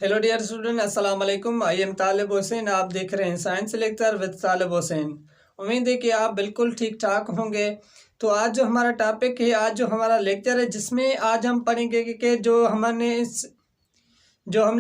Hello dear student, अस्सलाम वालेकुम। I am तालिब हुसैन। आप देख रहे हैं साइंस लेक्चर विद तालिब हुसैन। उम्मीद है कि आप बिल्कुल ठीक ठाक होंगे। तो आज जो हमारा टॉपिक है, आज जो हमारा लेक्चर है, जिसमें आज हम पढ़ेंगे कि जो हमने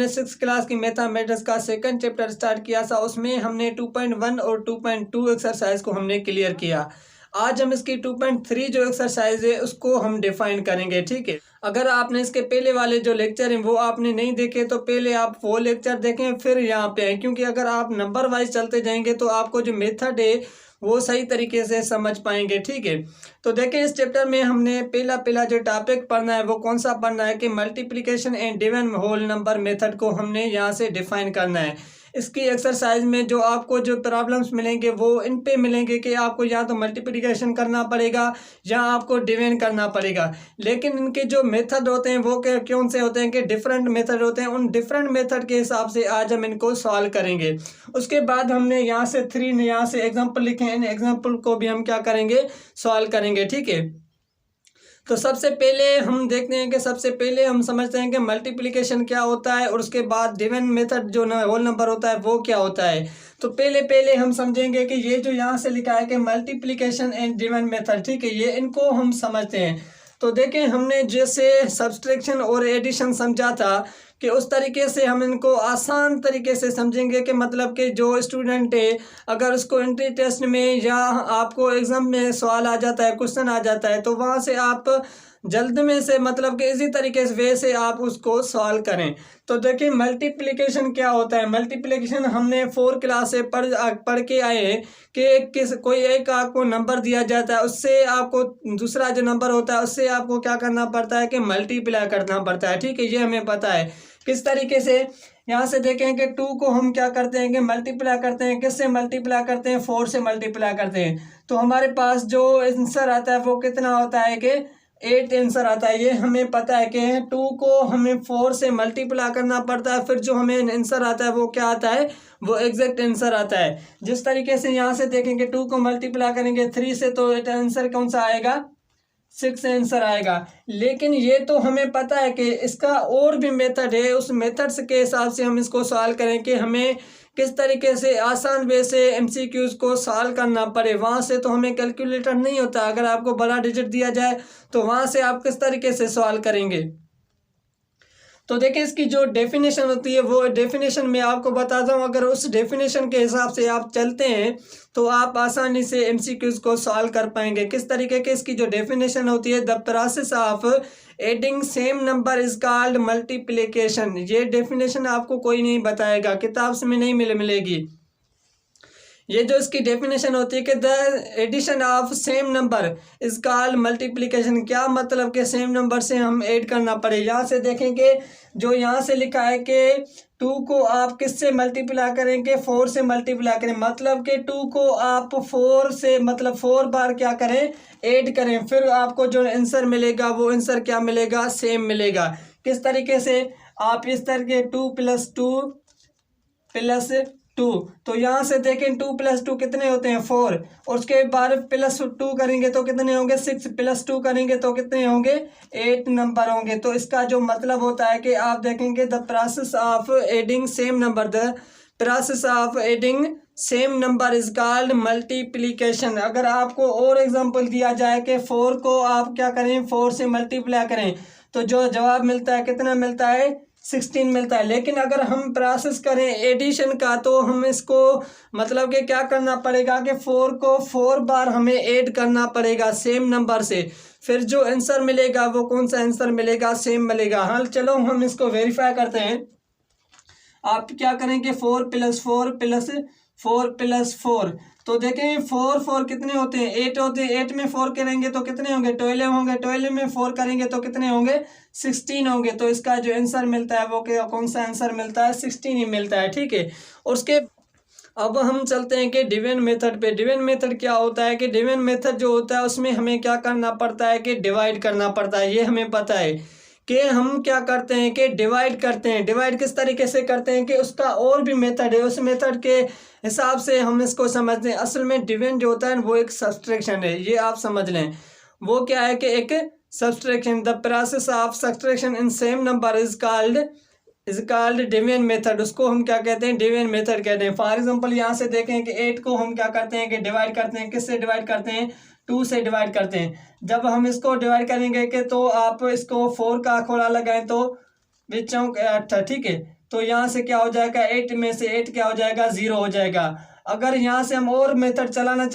6 क्लास की मैथमेटिक्स का सेकंड चैप्टर स्टार्ट किया था, उसमें हमने 2.1 और 2.2 एक्सरसाइज को हमने क्लियर किया। आज हम इसकी 2.3 जो एक्सरसाइज है उसको हम डिफाइन करेंगे। ठीक है, अगर आपने इसके पहले वाले जो लेक्चर हैं वो आपने नहीं देखे तो पहले आप वो लेक्चर देखें फिर यहाँ पे आए, क्योंकि अगर आप नंबर वाइज चलते जाएंगे तो आपको जो मेथड है वो सही तरीके से समझ पाएंगे। ठीक है, तो देखें इस चैप्टर में हमने पहला पहला जो टॉपिक पढ़ना है वो कौन सा पढ़ना है कि multiplication and division whole number method को हमने यहाँ से डिफाइन करना है। इसकी एक्सरसाइज में जो आपको जो प्रॉब्लम्स मिलेंगे वो इन पे मिलेंगे कि आपको या तो मल्टीप्लिकेशन करना पड़ेगा या आपको डिवीजन करना पड़ेगा। लेकिन इनके जो मेथड होते हैं वो कौन से होते हैं कि डिफरेंट मेथड होते हैं। उन डिफरेंट मेथड के हिसाब से आज हम इनको सॉल्व करेंगे। उसके बाद हमने यहाँ से यहाँ से एग्जाम्पल लिखे हैं, इन एग्जाम्पल को भी हम क्या करेंगे, सॉल्व करेंगे। ठीक है, तो सबसे पहले हम देखते हैं कि सबसे पहले हम समझते हैं कि मल्टीप्लिकेशन क्या होता है और उसके बाद डिवीजन मेथड जो होल नंबर होता है वो क्या होता है। तो पहले पहले हम समझेंगे कि ये जो यहाँ से लिखा है कि मल्टीप्लिकेशन एंड डिवीजन मेथड, ठीक है, ये इनको हम समझते हैं। तो देखें, हमने जैसे सब्सट्रैक्शन और एडिशन समझा था कि उस तरीके से हम इनको आसान तरीके से समझेंगे कि मतलब कि जो स्टूडेंट है अगर उसको एंट्री टेस्ट में या आपको एग्ज़ाम में सवाल आ जाता है, क्वेश्चन आ जाता है, तो वहाँ से आप जल्द में से मतलब कि इसी तरीके से वे से आप उसको सॉल्व करें। तो देखिए मल्टीप्लिकेशन क्या होता है। मल्टीप्लिकेशन हमने 4 क्लास से पढ़ के आए हैं कि कोई एक आपको नंबर दिया जाता है, उससे आपको दूसरा जो नंबर होता है उससे आपको क्या करना पड़ता है कि मल्टीप्लाई करना पड़ता है। ठीक है, ये हमें पता है किस तरीके से। यहाँ से देखें कि 2 को हम क्या करते हैं कि मल्टीप्लाई करते हैं, किससे मल्टीप्लाई करते हैं, 4 से मल्टीप्लाई करते हैं। तो हमारे पास जो आंसर आता है वो कितना होता है कि 8 आंसर आता है। ये हमें पता है कि 2 को हमें 4 से मल्टीप्लाई करना पड़ता है, फिर जो हमें आंसर आता है वो क्या आता है, वो एग्जैक्ट आंसर आता है। जिस तरीके से यहाँ से देखेंगे 2 को मल्टीप्लाई करेंगे 3 से तो आंसर कौन सा आएगा, 6 आंसर आएगा। लेकिन ये तो हमें पता है कि इसका और भी मेथड है, उस मेथड्स के हिसाब से हम इसको सॉल्व करें कि हमें किस तरीके से आसान वे से एमसीक्यूज को सॉल्व करना पड़े। वहाँ से तो हमें कैलकुलेटर नहीं होता, अगर आपको बड़ा डिजिट दिया जाए तो वहाँ से आप किस तरीके से सॉल्व करेंगे। तो देखिए इसकी जो डेफिनेशन होती है वो डेफिनेशन में आपको बताता हूँ। अगर उस डेफिनेशन के हिसाब से आप चलते हैं तो आप आसानी से एमसीक्यूज को सॉल्व कर पाएंगे। किस तरीके के इसकी जो डेफिनेशन होती है, the process of adding same number is called multiplication. ये डेफिनेशन आपको कोई नहीं बताएगा, किताब से में नहीं मिलेगी। ये जो इसकी डेफिनेशन होती है कि the addition of same number is called multiplication. क्या मतलब कि सेम नंबर से हम ऐड करना पड़े। यहाँ से देखेंगे जो यहाँ से लिखा है कि 2 को आप किससे मल्टीप्लाई करेंगे, 4 से मल्टीप्लाई करें। मतलब कि 2 को आप 4 से मतलब 4 बार क्या करें, ऐड करें, फिर आपको जो आंसर मिलेगा वो आंसर क्या मिलेगा, सेम मिलेगा। किस तरीके से, आप इस तरह के 2 + 2 + 2, तो यहाँ से देखें 2 + 2 कितने होते हैं, 4, और उसके बाद +2 करेंगे तो कितने होंगे, 6, +2 करेंगे तो कितने होंगे, 8 नंबर होंगे। तो इसका जो मतलब होता है कि आप देखेंगे the process of adding same number, the process of adding same number is called multiplication. अगर आपको और एग्जांपल दिया जाए कि 4 को आप क्या करें, 4 से मल्टीप्लाई करें, तो जो जवाब मिलता है कितना मिलता है, 16 मिलता है। लेकिन अगर हम प्रोसेस करें एडिशन का तो हम इसको मतलब कि क्या करना पड़ेगा कि 4 को 4 बार हमें ऐड करना पड़ेगा सेम नंबर से, फिर जो आंसर मिलेगा वो कौन सा आंसर मिलेगा, सेम मिलेगा। हाँ चलो हम इसको वेरीफाई करते हैं। आप क्या करेंगे, 4 + 4 + 4 + 4, तो देखें 4 4 कितने होते हैं, 8 होते हैं। 8 में 4 करेंगे तो कितने होंगे, 12 होंगे। 12 में 4 करेंगे तो कितने होंगे, 16 होंगे। तो इसका जो आंसर मिलता है वो क्या, कौन सा आंसर मिलता है, 16 ही मिलता है। ठीक है, और उसके अब हम चलते हैं कि डिवीजन मेथड पे। डिवीजन मेथड क्या होता है कि डिवीजन मेथड जो होता है उसमें हमें क्या करना पड़ता है कि डिवाइड करना पड़ता है। ये हमें पता है कि हम क्या करते हैं कि डिवाइड करते हैं। डिवाइड किस तरीके से करते हैं कि उसका और भी मेथड है, उस मेथड के हिसाब से हम इसको समझते हैं। असल में डिवीजन जो होता है वो एक सब्सट्रैक्शन है, ये आप समझ लें। वो क्या है कि एक subtraction, the process of subtraction in same number is called is called division method, उसको हम क्या कहते हैं, डिवीजन मेथड कहते हैं। फॉर एग्जांपल यहाँ से देखें कि 8 को हम क्या करते हैं कि डिवाइड करते हैं, किससे डिवाइड करते हैं, 2 से डिवाइड करते हैं। जब हम इसको डिवाइड करेंगे कि तो आप इसको 4 का खोला लगाएं तो बिचों 8, ठीक है। तो यहाँ से क्या हो जाएगा, 8 में से 8 क्या हो जाएगा, 0 हो जाएगा। अगर यहाँ से हम और मेथड चलाना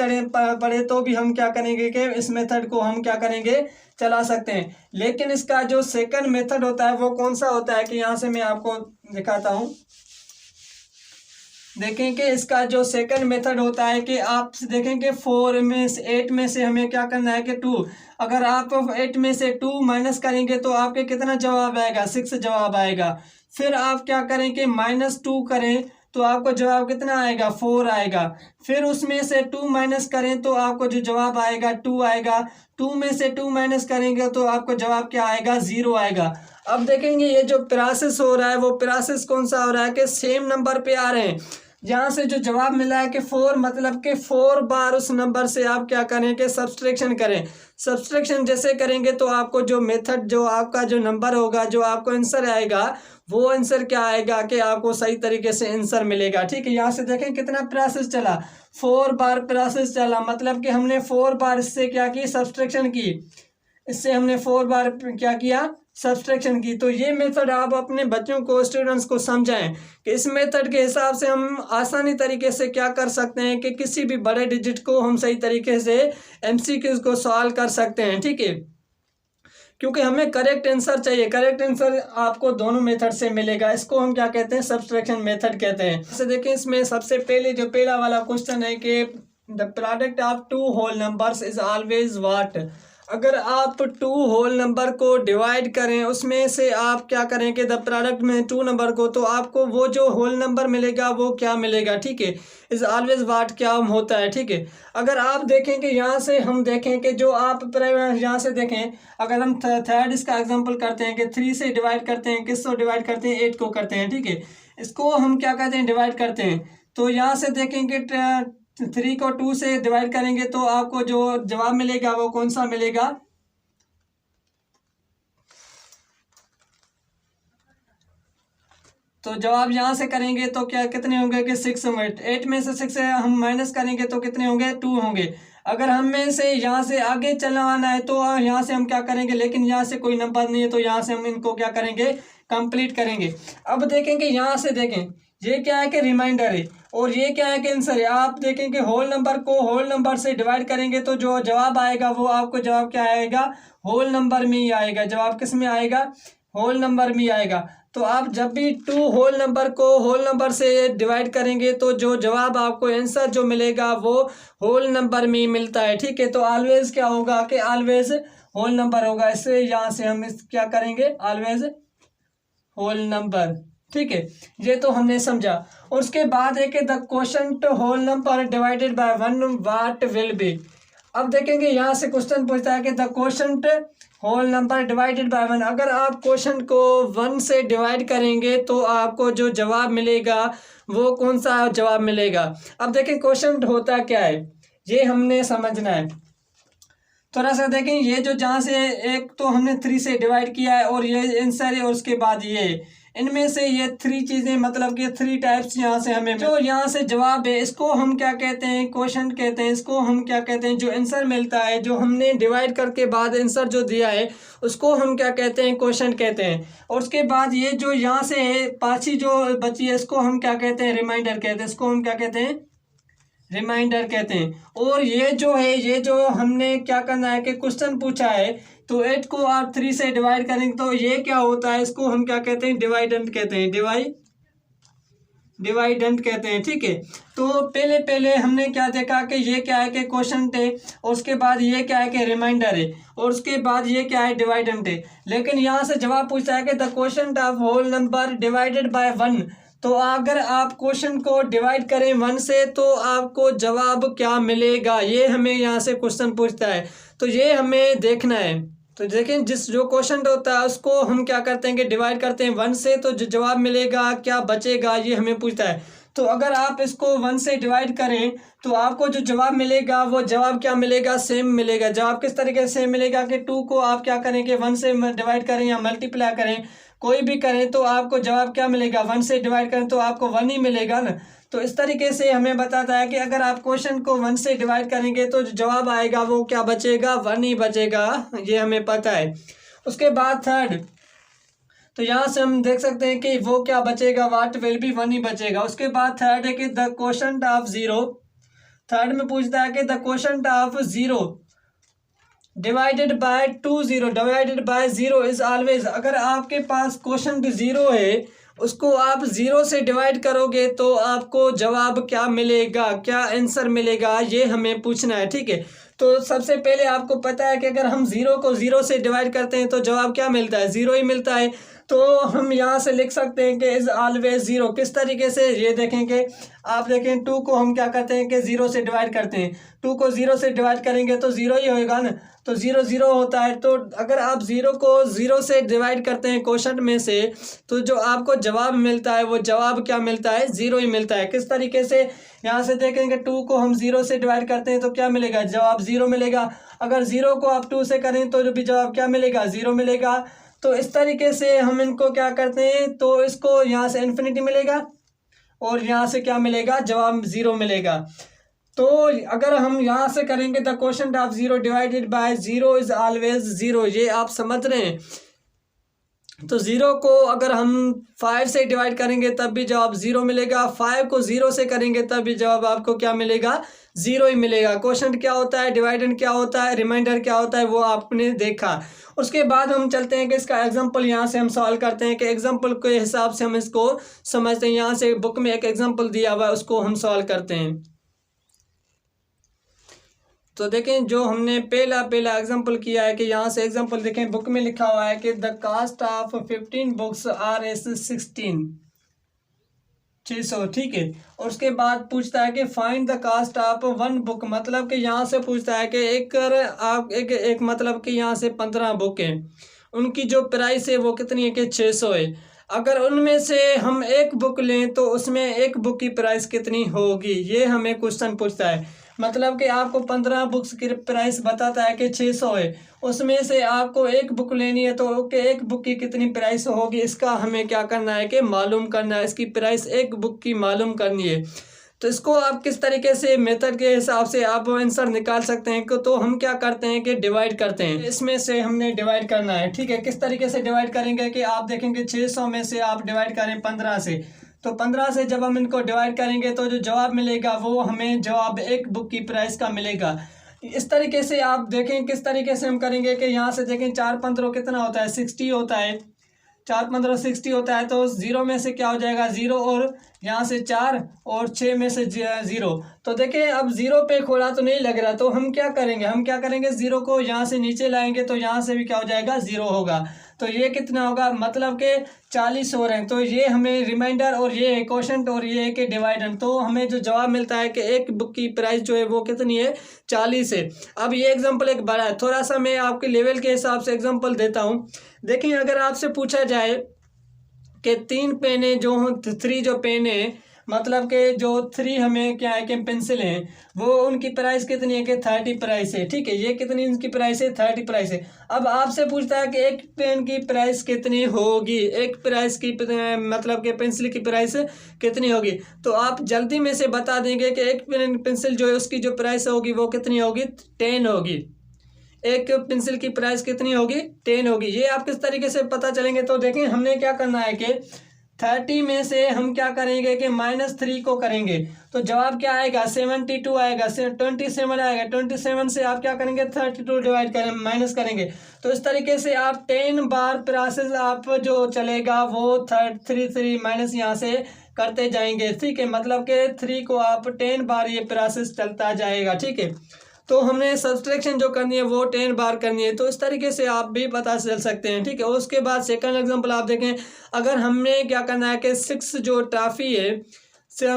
पड़े तो भी हम क्या करेंगे कि इस मेथड को हम क्या करेंगे, चला सकते हैं। लेकिन इसका जो सेकंड मेथड होता है वो कौन सा होता है कि यहाँ से मैं आपको दिखाता हूँ। देखें कि इसका जो सेकंड मेथड होता है कि आप देखें कि 8 में से हमें क्या करना है कि 2, अगर आप 8 में से 2 माइनस करेंगे तो आपके कितना जवाब आएगा, 6 जवाब आएगा। फिर आप क्या करें कि -2 करें तो आपको जवाब कितना आएगा, 4 आएगा। फिर उसमें से 2 माइनस करें तो आपको जो जवाब आएगा 2 आएगा। 2 में से 2 माइनस करेंगे तो आपको जवाब क्या आएगा, 0 आएगा। अब देखेंगे ये जो प्रोसेस हो रहा है वो प्रोसेस कौन सा हो रहा है कि सेम नंबर पे आ रहे हैं। यहाँ से जो जवाब मिला है कि 4, मतलब कि 4 बार उस नंबर से आप क्या करें कि सब्सट्रैक्शन करें। सब्सट्रैक्शन जैसे करेंगे तो आपको जो मेथड, जो आपका जो नंबर होगा, जो आपको आंसर आएगा वो आंसर क्या आएगा कि आपको सही तरीके से आंसर मिलेगा, ठीक है। यहाँ से देखें कितना प्रोसेस चला, 4 बार प्रोसेस चला, मतलब कि हमने 4 बार इससे क्या की, सब्सट्रैक्शन की। इससे हमने 4 बार क्या किया, सब्सट्रैक्शन की। तो ये मेथड आप अपने बच्चों को, स्टूडेंट्स को समझाएं कि इस मेथड के हिसाब से हम आसानी तरीके से क्या कर सकते हैं कि किसी भी बड़े डिजिट को हम सही तरीके से एमसीक्यूज को सॉल्व कर सकते हैं, ठीक है। क्योंकि हमें करेक्ट आंसर चाहिए, करेक्ट आंसर आपको दोनों मेथड से मिलेगा। इसको हम क्या कहते हैं, सब्सट्रैक्शन मेथड कहते हैं। जैसे देखें इसमें सबसे पहले जो पहला वाला क्वेश्चन है कि the product of 2 whole numbers is always what. अगर आप 2 होल नंबर को डिवाइड करें, उसमें से आप क्या करें कि द प्रोडक्ट में 2 नंबर को, तो आपको वो जो होल नंबर मिलेगा वो क्या मिलेगा, ठीक है। इज ऑलवेज व्हाट क्या होता है, ठीक है। अगर आप देखें कि यहाँ से हम देखें कि जो आप यहाँ से देखें, अगर हम थर्ड इसका एग्जांपल करते हैं कि 3 से डिवाइड करते हैं, किसको डिवाइड करते हैं, 8 को करते हैं, ठीक है। इसको हम क्या कहते हैं, डिवाइड करते हैं। तो यहाँ से देखेंगे 3 को 2 से डिवाइड करेंगे तो आपको जो जवाब मिलेगा वो कौन सा मिलेगा, तो जवाब यहाँ से करेंगे तो क्या कितने होंगे कि 6 होंगे। 8 में से 6 हम माइनस करेंगे तो कितने होंगे, 2 होंगे। अगर हमें से यहाँ से आगे चलवाना है तो यहाँ से हम क्या करेंगे, लेकिन यहाँ से कोई नंबर नहीं है तो यहाँ से हम इनको क्या करेंगे, कंप्लीट करेंगे। अब देखेंगे यहाँ से देखें ये क्या है कि रिमाइंडर है और ये क्या है कि आंसर है। आप देखेंगे होल नंबर को होल नंबर से डिवाइड करेंगे तो जो जवाब आएगा वो आपको जवाब क्या आएगा, होल नंबर में ही आएगा। जवाब किस में आएगा, होल नंबर में आएगा। तो आप जब भी 2 होल नंबर को होल नंबर से डिवाइड करेंगे तो जो जवाब आपको आंसर जो मिलेगा वो होल नंबर में ही मिलता है, ठीक है। तो ऑलवेज क्या होगा कि ऑलवेज होल नंबर होगा। इससे यहाँ से हम इस क्या करेंगे, ऑलवेज होल नंबर, ठीक है। ये तो हमने समझा। और उसके बाद है कि the quotient whole number divided by 1 what will be. अब देखेंगे यहाँ से क्वेश्चन पूछता है कि the quotient whole number divided by 1। अगर आप क्वेश्चन को 1 से डिवाइड करेंगे तो आपको जो जवाब मिलेगा वो कौन सा जवाब मिलेगा। अब देखें क्वोशंट होता क्या है, ये हमने समझना है। थोड़ा सा देखें, ये जो जहाँ से एक तो हमने 3 से डिवाइड किया है और ये आंसर है और उसके बाद ये, इनमें से ये 3 चीज़ें, मतलब कि 3 टाइप्स यहाँ से हमें जो यहाँ से जवाब है इसको हम क्या कहते हैं, क्वेश्चन कहते हैं। इसको हम क्या कहते हैं, जो आंसर मिलता है, जो हमने डिवाइड करके बाद आंसर जो दिया है उसको हम क्या कहते हैं, क्वेश्चन कहते हैं। और उसके बाद ये जो यहाँ से है पाँची जो बची है इसको हम क्या कहते हैं, रिमाइंडर कहते हैं। इसको हम क्या कहते हैं, रिमाइंडर कहते हैं। और ये जो है, ये जो हमने क्या करना है कि क्वेश्चन पूछा है तो 8 को आप 3 से डिवाइड करेंगे तो ये क्या होता है, इसको हम क्या कहते हैं, डिवाइडेंट कहते हैं, डिवाइडेंट कहते हैं, ठीक है। तो पहले हमने क्या देखा कि ये क्या है कि क्वेश्चन है और उसके बाद ये क्या है कि रिमाइंडर है और उसके बाद ये क्या है, डिवाइडेंट है। लेकिन यहाँ से जवाब पूछता है कि the quotient of whole number divided by 1। तो अगर आप क्वेश्चन को डिवाइड करें 1 से तो आपको जवाब क्या मिलेगा, ये हमें यहाँ से क्वेश्चन पूछता है। तो ये हमें देखना है। तो देखें, जिस जो क्वेश्चन होता है उसको हम क्या करते हैं कि डिवाइड करते हैं 1 से, तो जो जवाब मिलेगा क्या बचेगा ये हमें पूछता है। तो अगर आप इसको 1 से डिवाइड करें तो आपको जो जवाब मिलेगा वो जवाब क्या मिलेगा, सेम मिलेगा। जवाब किस तरीके से मिलेगा कि 2 को आप क्या करें कि 1 से डिवाइड करें या मल्टीप्लाई करें, कोई भी करें तो आपको जवाब क्या मिलेगा, 1 से डिवाइड करें तो आपको 1 ही मिलेगा ना। तो इस तरीके से हमें बताता है कि अगर आप क्वेश्चन को 1 से डिवाइड करेंगे तो जो जवाब आएगा वो क्या बचेगा, 1 ही बचेगा, ये हमें पता है। उसके बाद थर्ड, तो यहाँ से हम देख सकते हैं कि वो क्या बचेगा, वाट विल बी, 1 ही बचेगा। उसके बाद थर्ड है कि the quotient of zero, third में पूछता है कि the quotient of zero divided by 2 zero divided by zero is always, अगर आपके पास क्वोशंट जीरो है उसको आप जीरो से डिवाइड करोगे तो आपको जवाब क्या मिलेगा, क्या आंसर मिलेगा, ये हमें पूछना है। ठीक है, तो सबसे पहले आपको पता है कि अगर हम जीरो को जीरो से डिवाइड करते हैं तो जवाब क्या मिलता है, जीरो ही मिलता है। तो हम यहाँ से लिख सकते हैं कि इज ऑलवेज जीरो। किस तरीके से, ये देखेंगे, आप देखें 2 को हम क्या करते हैं कि जीरो से डिवाइड करते हैं, 2 को जीरो से डिवाइड करेंगे तो जीरो ही होएगा ना, तो जीरो जीरो होता है। तो अगर आप जीरो को जीरो से डिवाइड करते हैं क्वोशंट में से तो जो आपको जवाब मिलता है वो जवाब क्या मिलता है, जीरो ही मिलता है। किस तरीके से, यहाँ से देखेंगे 2 को हम जीरो से डिवाइड करते हैं तो क्या मिलेगा, जवाब जीरो मिलेगा। अगर जीरो को आप 2 से करें तो जो भी जवाब क्या मिलेगा, जीरो मिलेगा। तो इस तरीके से हम इनको क्या करते हैं, तो इसको यहाँ से इन्फिनिटी मिलेगा और यहाँ से क्या मिलेगा, जवाब जीरो मिलेगा। तो अगर हम यहाँ से करेंगे the quotient of zero divided by zero is always zero, ये आप समझ रहे हैं। तो जीरो को अगर हम 5 से डिवाइड करेंगे तब भी जवाब जीरो मिलेगा, 5 को जीरो से करेंगे तब भी जवाब आपको क्या मिलेगा, जीरो ही मिलेगा। क्वोशंट क्या होता है, डिवाइडेंड क्या होता है, रिमाइंडर क्या होता है, वो आपने देखा। उसके बाद हम चलते हैं कि इसका एग्जांपल यहाँ से हम सॉल्व करते हैं कि एग्जांपल के हिसाब से हम इसको समझते हैं। यहाँ से बुक में एक एग्जांपल दिया हुआ है उसको हम सॉल्व करते हैं। तो देखें जो हमने पहला एग्जांपल किया है कि यहाँ से एग्जांपल देखें, बुक में लिखा हुआ है कि the cost of 15 books R S 600। ठीक है, और उसके बाद पूछता है कि find the cost of 1 book, मतलब कि यहाँ से पूछता है कि एक मतलब कि यहाँ से 15 बुक हैं, उनकी जो प्राइस है वो कितनी है कि 600 है। अगर उनमें से हम एक बुक लें तो उसमें एक बुक की प्राइस कितनी होगी, ये हमें क्वेश्चन पूछता है। मतलब कि आपको 15 बुक्स की प्राइस बताता है कि 600 है, उसमें से आपको एक बुक लेनी है तो एक बुक की कितनी प्राइस होगी, इसका हमें क्या करना है कि मालूम करना है, इसकी प्राइस एक बुक की मालूम करनी है। तो इसको आप किस तरीके से मेथड के हिसाब से आप आंसर निकाल सकते हैं तो हम क्या करते हैं कि डिवाइड करते हैं, इसमें से हमने डिवाइड करना है। ठीक है, किस तरीके से डिवाइड करेंगे कि आप देखेंगे 600 में से आप डिवाइड करें 15 से, तो 15 से जब हम इनको डिवाइड करेंगे तो जो जवाब मिलेगा वो हमें जवाब एक बुक की प्राइस का मिलेगा। इस तरीके से आप देखें किस तरीके से हम करेंगे कि यहाँ से देखें 4×15 कितना होता है, 60 होता है, 4×15 60 होता है। तो जीरो में से क्या हो जाएगा, जीरो, और यहाँ से 4 और 6 में से जीरो। तो देखें अब जीरो पे खोला तो नहीं लग रहा, तो हम क्या करेंगे, जीरो को यहाँ से नीचे लाएंगे तो यहाँ से भी क्या हो जाएगा, जीरो होगा। तो ये कितना होगा, मतलब कि 40 हो रहे हैं। तो ये हमें रिमाइंडर और ये है क्वोशंट और ये है कि डिवाइडेंड। तो हमें जो जवाब मिलता है कि एक बुक की प्राइस जो है वो कितनी है, 40 है। अब ये एग्जांपल एक बड़ा है, थोड़ा सा मैं आपके लेवल के हिसाब से एग्जांपल देता हूँ। देखिए अगर आपसे पूछा जाए कि 3 पेन जो हों, 3 जो पेन है, मतलब कि जो 3 हमें क्या है कि पेंसिल हैं, वो उनकी प्राइस कितनी है कि 30 प्राइस है। ठीक है, ये कितनी इनकी प्राइस है, 30 प्राइस है। अब आपसे पूछता है कि एक पेन की प्राइस कितनी होगी, एक प्राइस की मतलब कि पेंसिल की प्राइस कितनी होगी। तो आप जल्दी में से बता देंगे कि एक पेंसिल जो है उसकी जो प्राइस होगी वो कितनी होगी, 10 होगी। एक पेंसिल की प्राइस कितनी होगी, 10 होगी। ये आप किस तरीके से पता चलेंगे, तो देखें हमने क्या करना है कि 30 में से हम क्या करेंगे कि -3 को करेंगे तो जवाब क्या आएगा, 72 आएगा, 27 आएगा। 27 से आप क्या करेंगे, 32 डिवाइड करें, माइनस करेंगे। तो इस तरीके से आप 10 बार प्रोसेस आप जो चलेगा वो 33 माइनस यहाँ से करते जाएंगे। ठीक है, मतलब कि 3 को आप 10 बार ये प्रोसेस चलता जाएगा। ठीक है, तो हमने सब्सट्रैक्शन जो करनी है वो 10 बार करनी है। तो इस तरीके से आप भी पता चल सकते हैं। ठीक है, उसके बाद सेकंड एग्जांपल आप देखें, अगर हमने क्या करना है कि 6 जो टॉफ़ी है,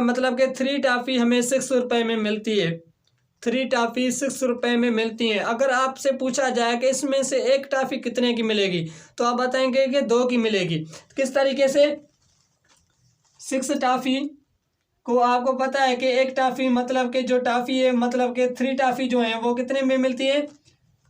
मतलब कि 3 टॉफ़ी हमें 6 रुपये में मिलती है, 3 टॉफ़ी 6 रुपये में मिलती हैं। अगर आपसे पूछा जाए कि इसमें से एक टॉफ़ी कितने की मिलेगी तो आप बताएंगे कि 2 की मिलेगी। किस तरीके से, 6 टॉफ़ी को आपको पता है कि एक टॉफ़ी मतलब कि जो टॉफ़ी है, मतलब कि 3 टॉफ़ी जो है वो कितने में मिलती है,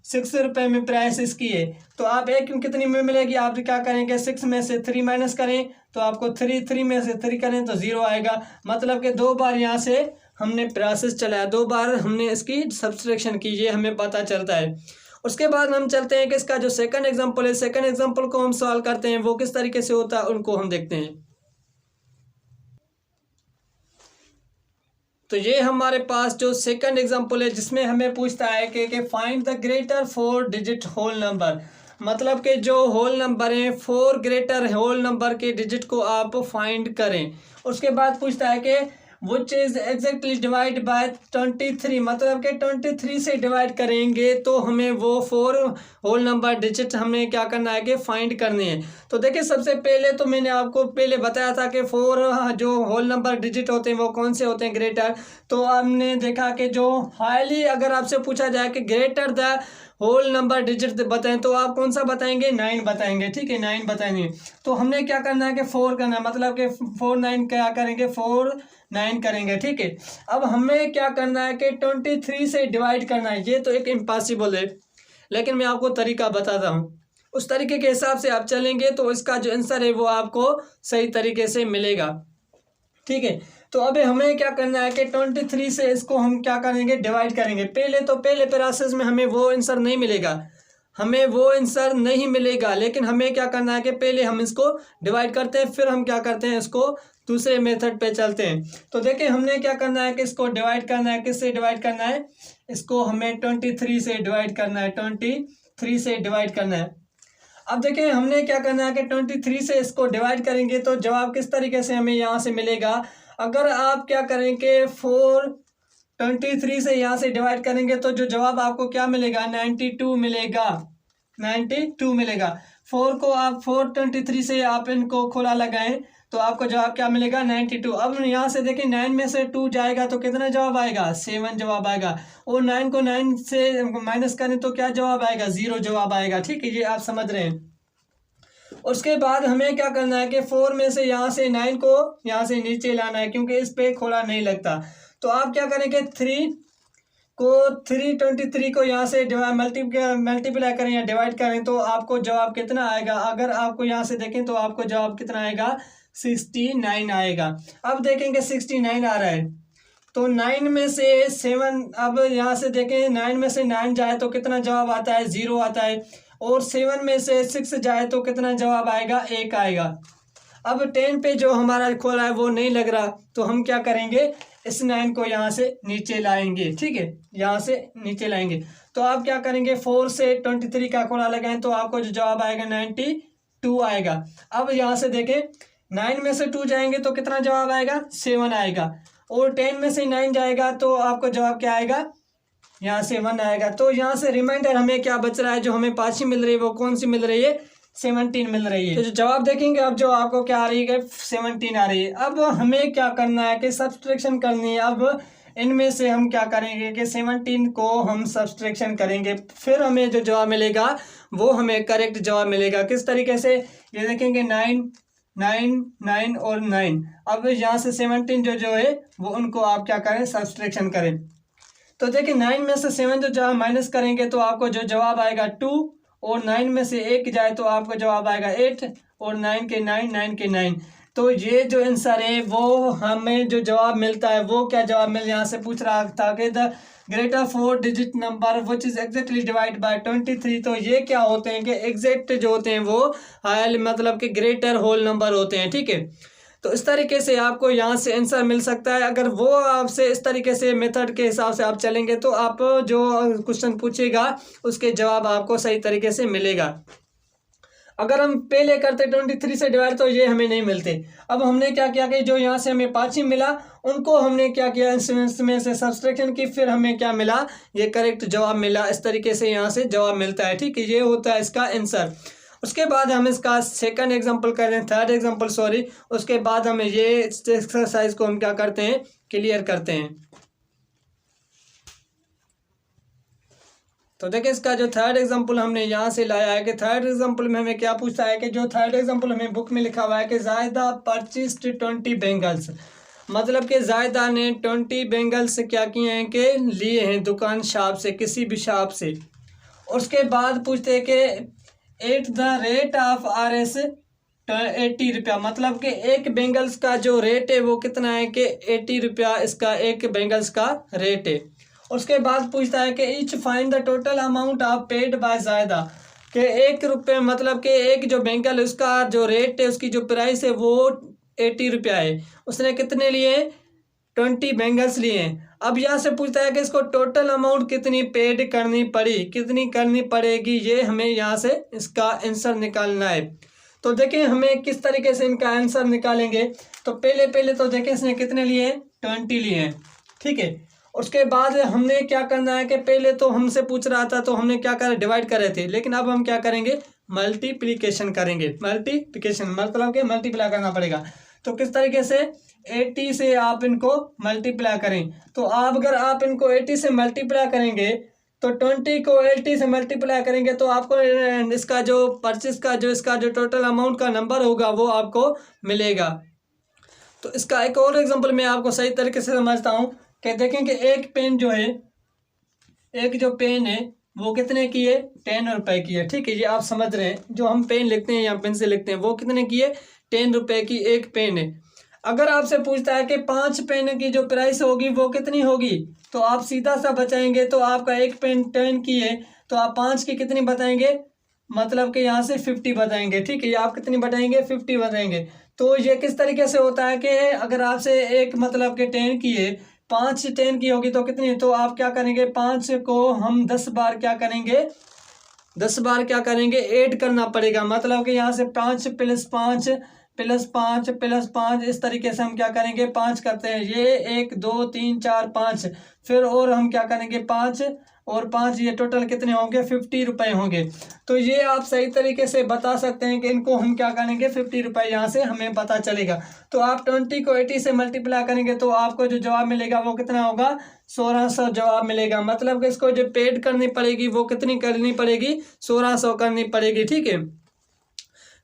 ₹6 में प्राइस इसकी है। तो आप एक कितनी में मिलेगी, आप क्या करेंगे 6 में से 3 माइनस करें तो आपको 3 में से 3 करें तो 0 आएगा। मतलब कि 2 बार यहाँ से हमने प्रोसेस चलाया, 2 बार हमने इसकी सब्सट्रैक्शन की, ये हमें पता चलता है। उसके बाद हम चलते हैं कि इसका जो सेकंड एग्जांपल है, सेकंड एग्जांपल को हम सॉल्व करते हैं, वो किस तरीके से होता है उनको हम देखते हैं। तो ये हमारे पास जो सेकंड एग्जांपल है जिसमें हमें पूछता है कि find the greater 4 digit whole number, मतलब कि जो होल नंबर है 4 ग्रेटर होल नंबर के डिजिट को आप फाइंड करें। उसके बाद पूछता है कि which is exactly divide by 23, मतलब कि 23 से डिवाइड करेंगे तो हमें वो 4 होल नंबर डिजिट हमें क्या करना है कि फाइंड करने हैं। तो देखिए सबसे पहले तो मैंने आपको पहले बताया था कि 4 जो होल नंबर डिजिट होते हैं वो कौन से होते हैं, ग्रेटर। तो हमने देखा कि जो हाईली अगर आपसे पूछा जाए कि greater the whole number digit बताएं तो आप कौन सा बताएंगे, 9 बताएंगे। ठीक है, 9 बताएंगे। तो हमने क्या करना है कि 4 करना है, मतलब कि 4 9 क्या करेंगे, 4 9 करेंगे। ठीक है, अब हमें क्या करना है कि 23 से डिवाइड करना है। ये तो एक इम्पॉसिबल है, लेकिन मैं आपको तरीका बताता हूँ। उस तरीके के हिसाब से आप चलेंगे तो इसका जो आंसर है वो आपको सही तरीके से मिलेगा। ठीक है, तो अभी हमें क्या करना है कि 23 से इसको हम क्या करेंगे, डिवाइड करेंगे। पहले प्रोसेस में हमें वो आंसर नहीं मिलेगा, लेकिन हमें क्या करना है कि पहले हम इसको डिवाइड करते हैं, फिर हम क्या करते हैं, इसको दूसरे मेथड पे चलते हैं। तो देखिए हमने क्या करना है कि इसको डिवाइड करना है, किससे डिवाइड करना है, इसको हमें 23 से डिवाइड करना है, 23 से डिवाइड करना है। अब देखिए हमने क्या करना है कि 23 से इसको डिवाइड करेंगे तो जवाब किस तरीके से हमें यहाँ से मिलेगा। अगर आप क्या करेंगे 23 से यहाँ से डिवाइड करेंगे तो जो जवाब आपको क्या मिलेगा, 92 मिलेगा, 92 मिलेगा। 4 को आप 423 से आप इनको खोला लगाएं तो आपको जवाब क्या मिलेगा, 92। अब यहाँ से देखिए 9 में से 2 जाएगा तो कितना जवाब आएगा, 7 जवाब आएगा। और 9 को 9 से माइनस करें तो क्या जवाब आएगा, 0 जवाब आएगा। ठीक है, ये आप समझ रहे हैं। उसके बाद हमें क्या करना है कि 4 में से यहाँ से 9 को यहाँ से नीचे लाना है, क्योंकि इस पे खोला नहीं लगता। तो आप क्या करेंगे 323 को यहाँ से मल्टीप्लाई करें या डिवाइड करें तो आपको जवाब कितना आएगा। अगर आपको यहाँ से देखें तो आपको जवाब कितना आएगा, 69 आएगा। अब देखेंगे 69 आ रहा है तो 9 में से 7, अब यहाँ से देखें 9 में से 9 जाए तो कितना जवाब आता है, 0 आता है। और 7 में से 6 जाए तो कितना जवाब आएगा, 1 आएगा। अब 10 पे जो हमारा खोला है वो नहीं लग रहा, तो हम क्या करेंगे, इस 9 को यहाँ से नीचे लाएंगे। ठीक है, यहाँ से नीचे लाएंगे तो आप क्या करेंगे, 4 से 23 का खोला लगाएं तो आपको जो जवाब आएगा 92 आएगा। अब यहाँ से देखें 9 में से 2 जाएंगे तो कितना जवाब आएगा, 7 आएगा। और 10 में से 9 जाएगा तो आपको जवाब क्या आएगा, यहाँ से 1 आएगा। तो यहाँ से रिमाइंडर हमें क्या बच रहा है, जो हमें 5 ही मिल रही है वो कौन सी मिल रही है, 17 मिल रही है। तो जो जवाब देखेंगे अब जो आपको क्या आ रही है, 17 आ रही है। अब हमें क्या करना है कि सब्सट्रैक्शन करनी है। अब इनमें से हम क्या करेंगे कि 17 को हम सब्सट्रैक्शन करेंगे, फिर हमें जो जवाब मिलेगा वो हमें करेक्ट जवाब मिलेगा। किस तरीके से, ये देखेंगे 9 9 9 और 9। अब यहाँ से 17 जो है वो उनको आप क्या करें, सब्सट्रैक्शन करें। तो देखिए 9 में से 7 जो जवाब माइनस करेंगे तो आपको जो जवाब आएगा 2, और 9 में से 1 जाए तो आपको जवाब आएगा 8, और 9 के 9। तो ये जो आंसर है वो हमें जो जवाब मिलता है वो क्या जवाब यहाँ से पूछ रहा था कि the greater 4 digit number which is exactly divide by 23। तो ये क्या होते हैं कि एग्जैक्ट जो होते हैं वो मतलब कि ग्रेटर होल नंबर होते हैं। ठीक है, तो इस तरीके से आपको यहाँ से आंसर मिल सकता है। अगर वो आपसे इस तरीके से मेथड के हिसाब से आप चलेंगे तो आप जो क्वेश्चन पूछेगा उसके जवाब आपको सही तरीके से मिलेगा। अगर हम पहले करते 23 से डिवाइड तो ये हमें नहीं मिलते। अब हमने क्या किया कि जो यहाँ से हमें 5 ही मिला उनको हमने क्या किया, इसमें से सब्सट्रैक्शन की, फिर हमें क्या मिला, ये करेक्ट जवाब मिला। इस तरीके से यहाँ से जवाब मिलता है। ठीक है, ये होता है इसका आंसर। उसके बाद हम इसका सेकंड एग्जांपल कर रहे हैं, थर्ड एग्जांपल सॉरी। उसके बाद हमें ये एक्सरसाइज को हम क्या करते हैं, क्लियर करते हैं। तो देखिए इसका जो थर्ड एग्जांपल हमने यहाँ से लाया है कि थर्ड एग्जांपल में हमें क्या पूछता है कि जो थर्ड एग्जांपल हमें बुक में लिखा हुआ है कि जायदा परचेस्ड 20 बैंगल्स, मतलब कि जायदा ने 20 बैंगल्स क्या किए हैं कि लिए हैं दुकान शॉप से, किसी भी शॉप से। उसके बाद पूछते हैं कि at the rate of RS 80 रुपया, मतलब कि एक बेंगल्स का जो रेट है वो कितना है कि 80 रुपया इसका एक बेंगल्स का रेट है। उसके बाद पूछता है कि each find the total amount of paid by जायदा, कि 1 रुपये मतलब कि एक जो बेंगल उसका जो रेट है उसकी जो प्राइस है वो 80 रुपया है, उसने कितने लिए 20 बेंगल्स लिए हैं। अब यहाँ से पूछता है कि इसको टोटल अमाउंट कितनी पेड करनी पड़ी, कितनी करनी पड़ेगी, ये हमें यहाँ से इसका आंसर निकालना है। तो देखें हमें किस तरीके से इनका आंसर निकालेंगे। तो पहले तो देखें इसने कितने लिए 20 लिए हैं, ठीक है। उसके बाद हमने क्या करना है कि पहले तो हमसे पूछ रहा था तो हमने क्या करा, डिवाइड कर रहे थे, लेकिन अब हम क्या करेंगे, मल्टीप्लिकेशन करेंगे। मल्टीप्लिकेशन मतलब कि मल्टीप्लाई करना पड़ेगा। तो किस तरीके से 80 से आप इनको मल्टीप्लाई करें। तो आप अगर आप इनको 80 से मल्टीप्लाई करेंगे तो 20 को 80 से मल्टीप्लाई करेंगे तो आपको इसका जो परचेस का जो इसका जो टोटल अमाउंट का नंबर होगा वो आपको मिलेगा। तो इसका एक और एग्जांपल मैं आपको सही तरीके से समझता हूँ कि देखें कि एक पेन जो है, एक जो पेन है वो कितने की है 10 रुपए की है, ठीक है। ये आप समझ रहे हैं, जो हम पेन लिखते हैं या पेन से लिखते हैं वो कितने की है 10 रुपए की एक पेन है। अगर आपसे पूछता है कि 5 पेन की जो प्राइस होगी वो कितनी होगी, तो आप सीधा सा बचाएंगे। तो आपका एक पेन 10 की है तो आप 5 की कितनी बताएंगे, मतलब कि यहाँ से 50 बताएंगे, ठीक है। ये आप कितनी बताएंगे 50 बताएंगे। तो ये किस तरीके से होता है कि अगर आपसे एक मतलब कि 10 की है, 5 10 की होगी तो कितनी, तो आप क्या करेंगे 5 को हम 10 बार क्या करेंगे, 10 बार क्या करेंगे ऐड करना पड़ेगा। मतलब कि यहाँ से 5 + 5 + 5 + 5 इस तरीके से हम क्या करेंगे 5 करते हैं। ये 1 2 3 4 5, फिर और हम क्या करेंगे 5 और 5, ये टोटल कितने होंगे 50 रुपए होंगे। तो ये आप सही तरीके से बता सकते हैं कि इनको हम क्या करेंगे 50 रुपए यहाँ से हमें पता चलेगा। तो आप 20 को 80 से मल्टीप्लाई करेंगे तो आपको जो जवाब मिलेगा वो कितना होगा 1600 जवाब मिलेगा। मतलब कि इसको जो पेड करनी पड़ेगी वो कितनी करनी पड़ेगी 1600 करनी पड़ेगी, ठीक है।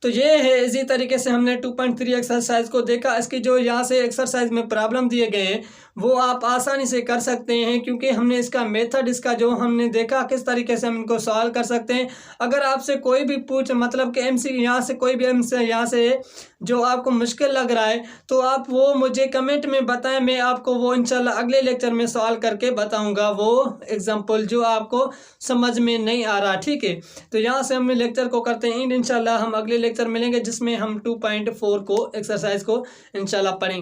तो ये है, इसी तरीके से हमने 2.3 एक्सरसाइज को देखा। इसकी जो यहाँ से एक्सरसाइज में प्रॉब्लम दिए गए हैं वो आप आसानी से कर सकते हैं, क्योंकि हमने इसका मेथड इसका जो हमने देखा किस तरीके से हम इनको सॉल्व कर सकते हैं। अगर आपसे कोई भी मतलब कि MC यहाँ से कोई भी MC यहाँ से जो आपको मुश्किल लग रहा है तो आप वो मुझे कमेंट में बताएं, मैं आपको वो इंशाल्लाह अगले लेक्चर में सॉल्व करके बताऊंगा वो एग्जाम्पल जो आपको समझ में नहीं आ रहा, ठीक है। तो यहाँ से हम लेक्चर को करते हैं इंशाल्लाह हम अगले लेक्चर मिलेंगे जिसमें हम 2.4 को एक्सरसाइज को इंशाल्लाह पढ़ेंगे।